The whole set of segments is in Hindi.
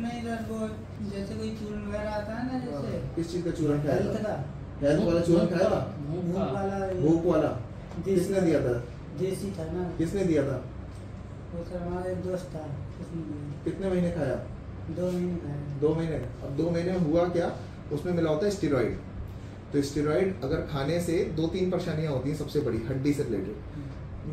नहीं सर, वो जैसे कोई चूर्ण वगैरह आता है ना, जैसे किस चीज का चूर्ण खाया हेल्थ था? का, हेल्थ वाला चूर्ण खाया था? भूख वाला, भूख वाला किसने दिया था? देसी था ना। किसने दिया था? वो सर हमारा एक दोस्त था, उसने दिया। कितने महीने खाया? 2 महीने खाया। 2 महीने। अब 2 महीने में हुआ क्या? उसमें मिला होता है स्टेरॉइड। तो स्टेरॉइड अगर खाने से 2-3 परेशानियां होती हैं सबसे बड़ी, हड्डी से रिलेटेड।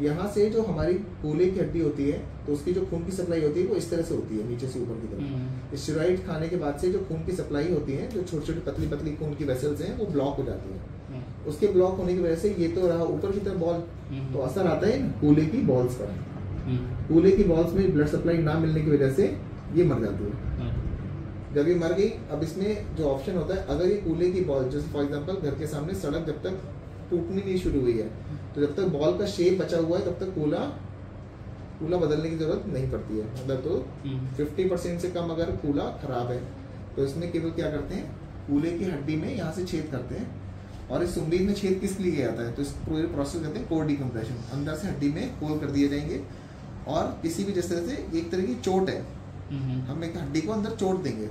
यहाँ से जो हमारी कूल्हे की हड्डी होती है, तो उसकी जो खून की सप्लाई होती है वो इस तरह से होती है, नीचे से ऊपर की तरफ। स्टेरॉइड खाने के बाद से जो खून की सप्लाई होती है, जो छोटी छोटी पतली पतली खून की वेसल्स हैं, वो ब्लॉक हो जाती हैं। उसके ब्लॉक होने की वजह से ये तो रहा ऊपर की तरफ बॉल, तो असर आता है कूल्हे की बॉल्स पर। कूल्हे की बॉल्स में ब्लड सप्लाई ना मिलने की वजह से ये मर जाती है। जब ये मर गई, अब इसमें जो ऑप्शन होता है, अगर ये कूल्हे की बॉल, जैसे फॉर एग्जांपल घर के सामने सड़क जब तक टूटनी नहीं शुरू हुई है, तो जब तक बॉल का शेप बचा हुआ है तब तक कूला बदलने की जरूरत नहीं पड़ती है। मतलब तो 50% से कम अगर कूला खराब है, तो इसमें केवल क्या करते हैं, कूल्हे की हड्डी में यहाँ से छेद करते हैं। और इस उम्मीद में छेद किस लिए जाता है, तो इस पूरे प्रोसेस कहते हैं कोर डिकम्प्रेशन। अंदर से हड्डी में होल कर दिए जाएंगे, और किसी भी जिस तरह से एक तरह की चोट है, हम एक हड्डी को अंदर चोट देंगे,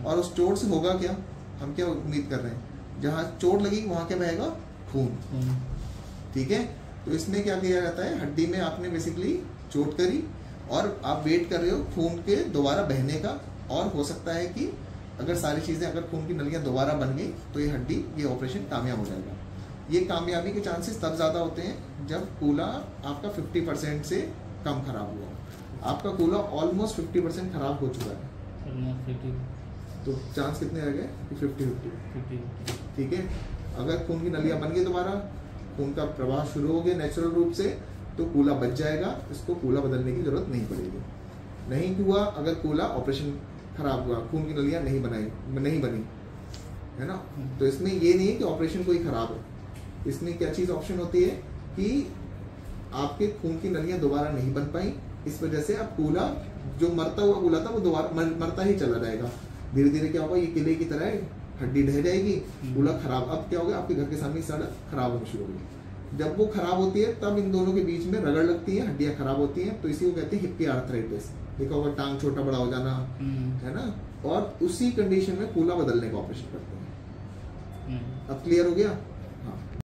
और उस चोट से होगा क्या, हम क्या उम्मीद कर रहे हैं, जहाँ चोट लगी वहां क्या बहेगा, खून। ठीक है, तो इसमें क्या किया जाता है, हड्डी में आपने बेसिकली चोट करी और आप वेट कर रहे हो खून के दोबारा बहने का। और हो सकता है कि अगर सारी चीजें, अगर खून की नलियां दोबारा बन गई तो ये हड्डी, ये ऑपरेशन कामयाब हो जाएगा। ये कामयाबी के चांसेस तब ज्यादा होते हैं जब कूल्हा आपका 50% से कम खराब हुआ। आपका कूल्हा ऑलमोस्ट 50% खराब हो चुका है, तो चांस कितने रह गए, 50-50। ठीक है, अगर खून की नलियां बन गई दोबारा, खून का प्रवाह शुरू हो गया नेचुरल रूप से, तो कूल्हा बच जाएगा, इसको कूल्हा बदलने की जरूरत नहीं पड़ेगी। नहीं हुआ, अगर कूल्हा ऑपरेशन खराब हुआ, खून की नलियां नहीं बनी, है ना, तो इसमें ये नहीं है कि ऑपरेशन कोई खराब है। इसमें क्या चीज ऑप्शन होती है कि आपके खून की नलियां दोबारा नहीं बन पाई, इस वजह से अब कूल्हा, जो मरता हुआ कूल्हा था, वो दोबारा मरता ही चला जाएगा। धीरे धीरे क्या होगा, ये किले की तरह है, हड्डी ढह जाएगी, कूल्हा खराब। अब क्या होगा, आपके घर के सामने सड़क खराब होनी शुरू होगी। जब वो खराब होती है, तब इन दोनों के बीच में रगड़ लगती है, हड्डियां खराब होती हैं, तो इसी को कहते हैं हिप्पी आर्थराइटिस। देखा होगा, टांग छोटा बड़ा हो जाना, है ना, और उसी कंडीशन में कूल्हा बदलने का ऑपरेशन करते हैं। अब क्लियर हो गया?